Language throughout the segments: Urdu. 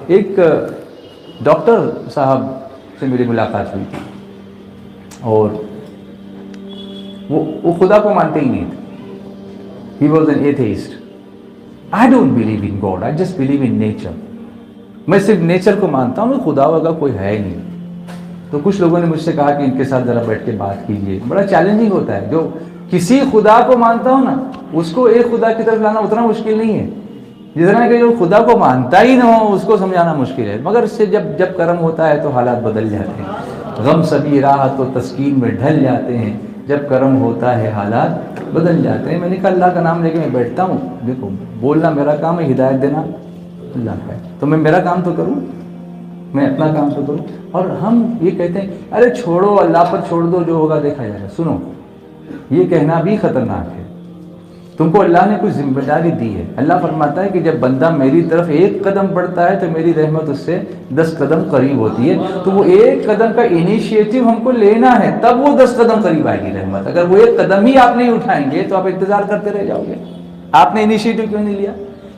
ایک ڈاکٹر صاحب سے میری ملاقات ہوئی تھی اور وہ خدا کو مانتے ہی نہیں تھے. He was an atheist. I don't believe in God. I just believe in nature. میں صرف نیچر کو مانتا ہوں, خدا وغیرہ کوئی ہے ہی نہیں. تو کچھ لوگوں نے مجھ سے کہا کہ ان کے ساتھ ذرا بیٹھ کے بات کیجیے. بڑا چیلنجنگ ہوتا ہے. جو کسی خدا کو مانتا ہوں نا, اس کو ایک خدا کی طرف لانا اتنا مشکل نہیں ہے جتنا کہ جو خدا کو مانتا ہی نہ ہو اس کو سمجھانا مشکل ہے. مگر اس سے جب کرم ہوتا ہے تو حالات بدل جاتے ہیں. غم سبھی راحت و تسکین میں ڈھل جاتے ہیں. جب کرم ہوتا ہے حالات بدل جاتے ہیں. میں نے کہا اللہ کا نام لے کے میں بیٹھتا ہوں. دیکھو بولنا میرا کام ہے, ہدایت دینا اللہ کا ہے. تو میں میرا کام تو کروں, میں اپنا کام تو کروں. اور ہم یہ کہتے ہیں ارے چھوڑو, اللہ پر چھوڑ دو, جو ہوگا دیکھا جائے گا. سنو, یہ کہنا بھی خطرناک ہے. تم کو اللہ نے کوئی ذمہ داری دی ہے. اللہ فرماتا ہے کہ جب بندہ میری طرف ایک قدم بڑھتا ہے تو میری رحمت اس سے 10 قدم قریب ہوتی ہے. تو وہ ایک قدم کا انیشیٹو ہم کو لینا ہے, تب وہ 10 قدم قریب آئے گی رحمت. اگر وہ ایک قدم ہی آپ نہیں اٹھائیں گے تو آپ انتظار کرتے رہ جاؤ گے. آپ نے انیشیٹو کیوں نہیں لیا؟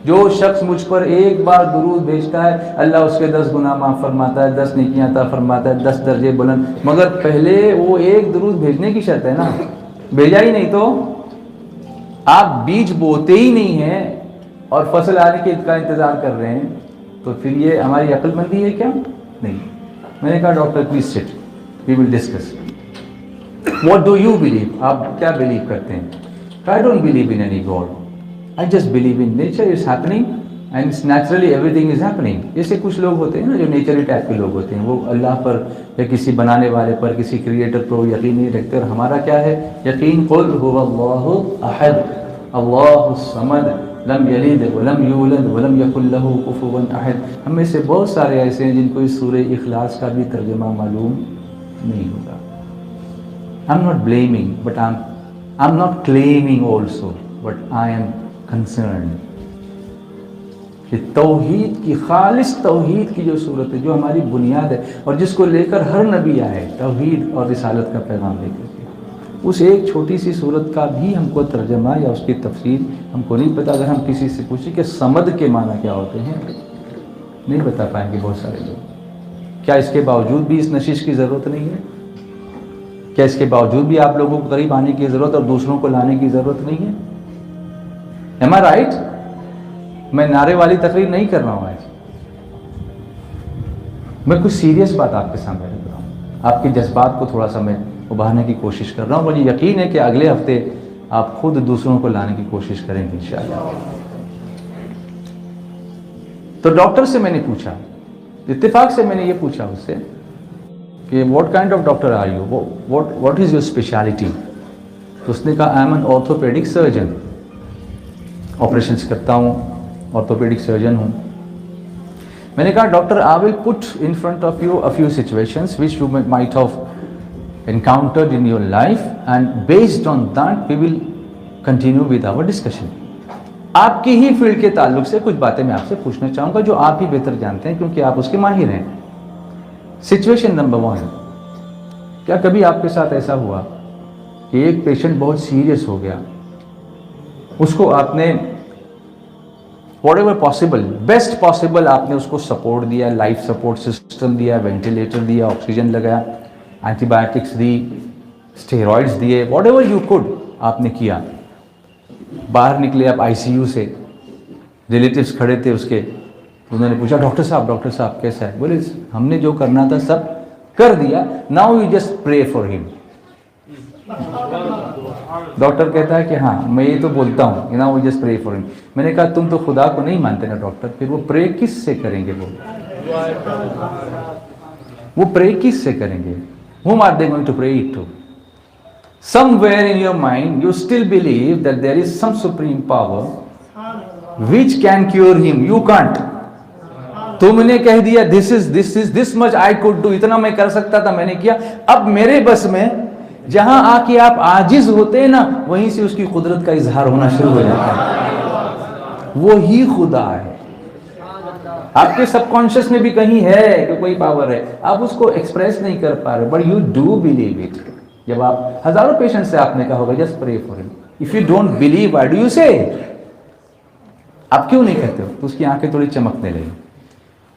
جو شخص مجھ پر ایک بار درود بھیجتا ہے اللہ اس کے 10 گناہ معاف فرماتا ہے, 10 نیکیاں عطا فرماتا ہے, 10 درجے بلند. مگر پہلے وہ ایک درود بھیجنے کی شرط ہے نا. بھیجا ہی نہیں تو آپ بیج بوتے ہی نہیں ہیں اور فصل آنے کے کا انتظار کر رہے ہیں, تو پھر یہ ہماری عقل مندی ہے کیا؟ نہیں. میں نے کہا doctor please sit, we will discuss. What do you believe? آپ کیا بلیو کرتے ہیں؟ I don't believe in any god, I just believe in nature is happening and it's naturally everything is happening. جیسے کچھ لوگ ہوتے ہیں نا جو نیچرلی ٹائپ کے لوگ ہوتے ہیں, وہ اللہ پر یا کسی بنانے والے پر, کسی کریٹر پر یقین نہیں رکھتے. اور ہمارا کیا ہے یقین؟ قل هو اللہ احد اللہ الصمد لم یلد ولم یولد ولم یکن له کفوا احد. ہم میں سے بہت سارے ایسے ہیں جن کو اس سورہ اخلاص کا بھی ترجمہ معلوم نہیں ہوگا. I'm not blaming but I'm not claiming also but I am concerned. کہ توحید کی, خالص توحید کی جو صورت ہے, جو ہماری بنیاد ہے اور جس کو لے کر ہر نبی آئے, توحید اور رسالت کا پیغام لے کر کے, اس ایک چھوٹی سی صورت کا بھی ہم کو ترجمہ یا اس کی تفسیر ہم کو نہیں پتا. اگر ہم کسی سے پوچھیں کہ صمد کے معنی کیا ہوتے ہیں, نہیں بتا پائیں گے بہت سارے لوگ. کیا اس کے باوجود بھی اس نشش کی ضرورت نہیں ہے؟ کیا اس کے باوجود بھی آپ لوگوں کو قریب آنے کی ضرورت اور دوسروں کو لانے کی ضرورت نہیں ہے؟ Am I right? میں نعرے والی تقریر نہیں کر رہا ہوں آج. میں کچھ سیریس بات آپ کے سامنے رکھ رہا ہوں. آپ کے جذبات کو تھوڑا سا میں ابھارنے کی کوشش کر رہا ہوں. مجھے یقین ہے کہ اگلے ہفتے آپ خود دوسروں کو لانے کی کوشش کریں گے انشاءاللہ. تو ڈاکٹر سے میں نے پوچھا, اتفاق سے میں نے یہ پوچھا اس سے کہ what kind of doctor are you, what is your specialty? تو اس نے کہا I am an orthopaedic surgeon. Operations کرتا ہوں, آرتھوپیڈک سرجن ہوں. میں نے کہا doctor I will put in front of you a few situations which you might have encountered in your life and based on that we will continue with our discussion. آپ کی ہی فیلڈ کے تعلق سے کچھ باتیں میں آپ سے پوچھنا چاہوں گا جو آپ ہی بہتر جانتے ہیں کیونکہ آپ اس کے ماہر ہیں. سچویشن نمبر 1, کیا کبھی آپ کے ساتھ ایسا ہوا کہ ایک پیشنٹ بہت سیریس ہو گیا, اس کو آپ نے what ever possible, best possible آپ نے اس کو سپورٹ دیا, لائف سپورٹ سسٹم دیا, وینٹیلیٹر دیا, آکسیجن لگایا, اینٹی بایوٹکس دی, اسٹیرائڈس دیے, واٹ ایور یو کوڈ آپ نے کیا. باہر نکلے آپ آئی سی یو سے, ریلیٹیوس کھڑے تھے اس کے, انہوں نے پوچھا ڈاکٹر صاحب کیسا ہے؟ بولے ہم نے جو کرنا تھا سب کر دیا, now you just pray for ہم. ڈاکٹر کہتا ہے کہ ہاں میں یہ تو بولتا ہوں now you just pray for ہم. میں نے کہا تم تو خدا کو نہیں مانتے نا ڈاکٹر, پھر وہ پرے کس سے کریں گے؟ وہ پرے کس سے کریں گے؟ whom are they going to pray it to? Somewhere in your mind you still believe that there is some supreme power which can cure him. You can't. تم نے کہہ دیا this much I could do, اتنا میں کر سکتا تھا میں نے کیا, اب میرے بس میں. جہاں آ کے آپ عاجز ہوتے ہیں نا, وہیں سے اس کی قدرت کا اظہار ہونا شروع ہو جاتا ہے. وہی خدا ہے. آپ کے سب کانشیس میں بھی کہیں ہے کہ کوئی پاور ہے, آپ اس کو ایکسپریس نہیں کر پا رہے, but you do believe it. جب آپ ہزاروں پیشنٹ سے آپ نے کہا ہوگا جسٹ پرے فار ہم, if you don't believe why do you سے؟ آپ کیوں نہیں کہتے ہو؟ تو اس کی آنکھیں تھوڑی چمکنے لگی.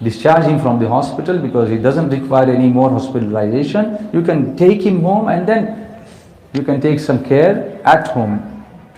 discharge him from the hospital because he doesn't require any more hospitalization. You can take him home and then you can take some care at home.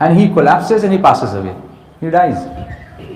and he collapses and he passes away, he dies.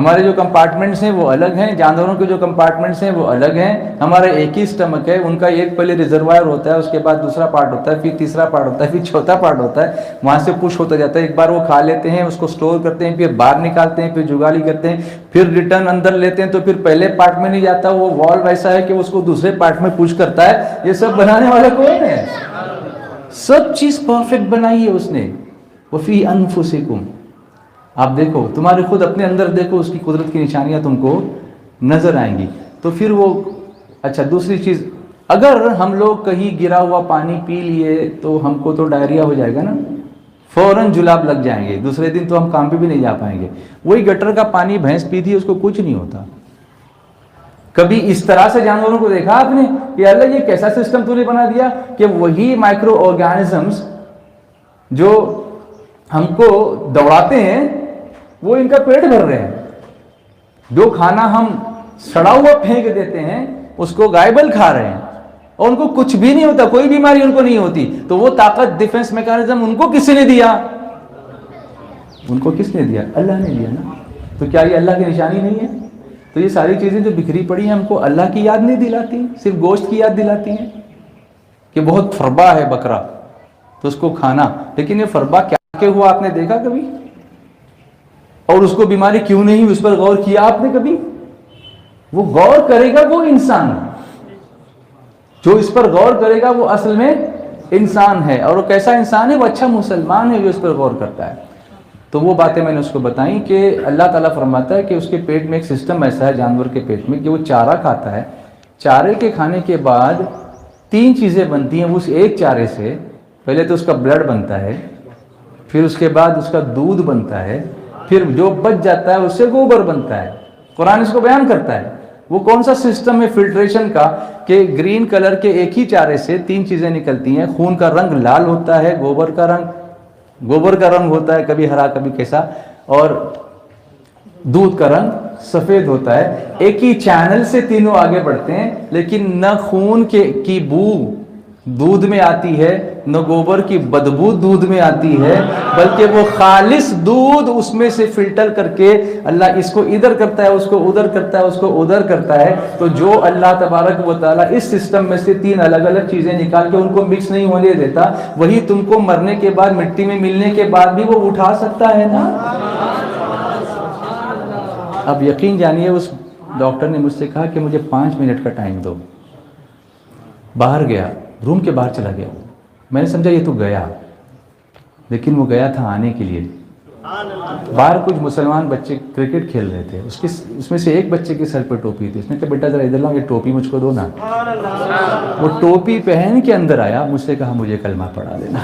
ہمارے جو کمپارٹمنٹس ہیں وہ الگ ہیں، جانوروں کے جو کمپارٹمنٹس ہیں وہ الگ ہیں. ہمارا ایک ہی اسٹمک ہے، ان کا ایک پہلے ریزروائر ہوتا ہے، اس کے بعد دوسرا پارٹ ہوتا ہے، پھر تیسرا پارٹ ہوتا ہے، پھر چوتھا پارٹ ہوتا ہے، وہاں سے پش ہوتا جاتا ہے. ایک بار وہ کھا لیتے ہیں، اس کو سٹور کرتے ہیں، پھر باہر نکالتے ہیں، پھر جگالی کرتے ہیں، پھر ریٹرن اندر لیتے ہیں، تو پھر پہلے پارٹ میں نہیں جاتا، وہ والو ایسا ہے کہ اس کو دوسرے پارٹ میں پش کرتا ہے. یہ سب بنانے والا کون ہے؟ سب چیز پرفیکٹ بنائی ہے اس نے. وفی انفسکم، آپ دیکھو، تمہارے خود اپنے اندر دیکھو، اس کی قدرت کی نشانیاں تم کو نظر آئیں گی. تو پھر وہ اچھا دوسری چیز، اگر ہم لوگ کہیں گرا ہوا پانی پی لیے تو ہم کو تو ڈائریا ہو جائے گا نا، فوراً جلاب لگ جائیں گے، دوسرے دن تو ہم کام پہ بھی نہیں جا پائیں گے. وہی گٹر کا پانی بھینس پیتی ہے، اس کو کچھ نہیں ہوتا. کبھی اس طرح سے جانوروں کو دیکھا آپ نے کہ اللہ یہ کیسا سسٹم تو نے بنا دیا کہ وہی مائکرو آرگینزمز جو ہم کو دوڑاتے ہیں وہ ان کا پیٹ بھر رہے ہیں. جو کھانا ہم سڑا ہوا پھینک دیتے ہیں اس کو غائبل کھا رہے ہیں، اور ان کو کچھ بھی نہیں ہوتا، کوئی بیماری ان کو نہیں ہوتی. تو وہ طاقت، ڈیفنس میکانزم ان کو کس نے دیا؟ ان کو کس نے دیا؟ اللہ نے دیا نا. تو کیا یہ اللہ کی نشانی نہیں ہے؟ تو یہ ساری چیزیں جو بکھری پڑی ہیں ہم کو اللہ کی یاد نہیں دلاتی، صرف گوشت کی یاد دلاتی ہیں کہ بہت فربا ہے بکرا تو اس کو کھانا. لیکن یہ فربا کیا کہ ہوا آپ نے دیکھا کبھی؟ اور اس کو بیماری کیوں نہیں ہوئی، اس پر غور کیا آپ نے کبھی؟ وہ غور کرے گا وہ انسان، جو اس پر غور کرے گا وہ اصل میں انسان ہے. اور وہ کیسا انسان ہے؟ وہ اچھا مسلمان ہے جو اس پر غور کرتا ہے. تو وہ باتیں میں نے اس کو بتائیں کہ اللہ تعالیٰ فرماتا ہے کہ اس کے پیٹ میں ایک سسٹم ایسا ہے، جانور کے پیٹ میں، کہ وہ چارہ کھاتا ہے. چارے کے کھانے کے بعد 3 چیزیں بنتی ہیں اس ایک چارے سے. پہلے تو اس کا بلڈ بنتا ہے، پھر اس کے بعد اس کا دودھ بنتا ہے، پھر جو بچ جاتا ہے اس سے گوبر بنتا ہے. قرآن اس کو بیان کرتا ہے. وہ کون سا سسٹم ہے فلٹریشن کا کہ گرین کلر کے ایک ہی چارے سے 3 چیزیں نکلتی ہیں. خون کا رنگ لال ہوتا ہے، گوبر کا رنگ ہوتا ہے کبھی ہرا کبھی کیسا، اور دودھ کا رنگ سفید ہوتا ہے. ایک ہی چینل سے تینوں آگے بڑھتے ہیں، لیکن نہ خون کی بو دودھ میں آتی ہے، نہ گوبر کی بدبو دودھ میں آتی ہے، بلکہ وہ خالص دودھ اس میں سے فلٹر کر کے اللہ اس کو ادھر کرتا ہے، اس کو ادھر کرتا ہے، اس کو ادھر کرتا ہے. تو جو اللہ تبارک و تعالیٰ اس سسٹم میں سے 3 الگ الگ چیزیں نکال کے ان کو مکس نہیں ہونے دیتا، وہی تم کو مرنے کے بعد مٹی میں ملنے کے بعد بھی وہ اٹھا سکتا ہے نا. اب یقین جانیے اس ڈاکٹر نے مجھ سے کہا کہ مجھے 5 منٹ کا ٹائم دو. باہر گیا، روم کے باہر چلا گیا. میں نے سمجھا یہ تو گیا، لیکن وہ گیا تھا آنے کے لیے. باہر کچھ مسلمان بچے کرکٹ کھیل رہے تھے، اس میں سے ایک بچے کے سر پہ ٹوپی تھی. اس نے کہا بیٹا ذرا ادھر لاؤ، یہ ٹوپی مجھ کو دو نا. وہ ٹوپی پہن کے اندر آیا، مجھ سے کہا مجھے کلمہ پڑھا دینا.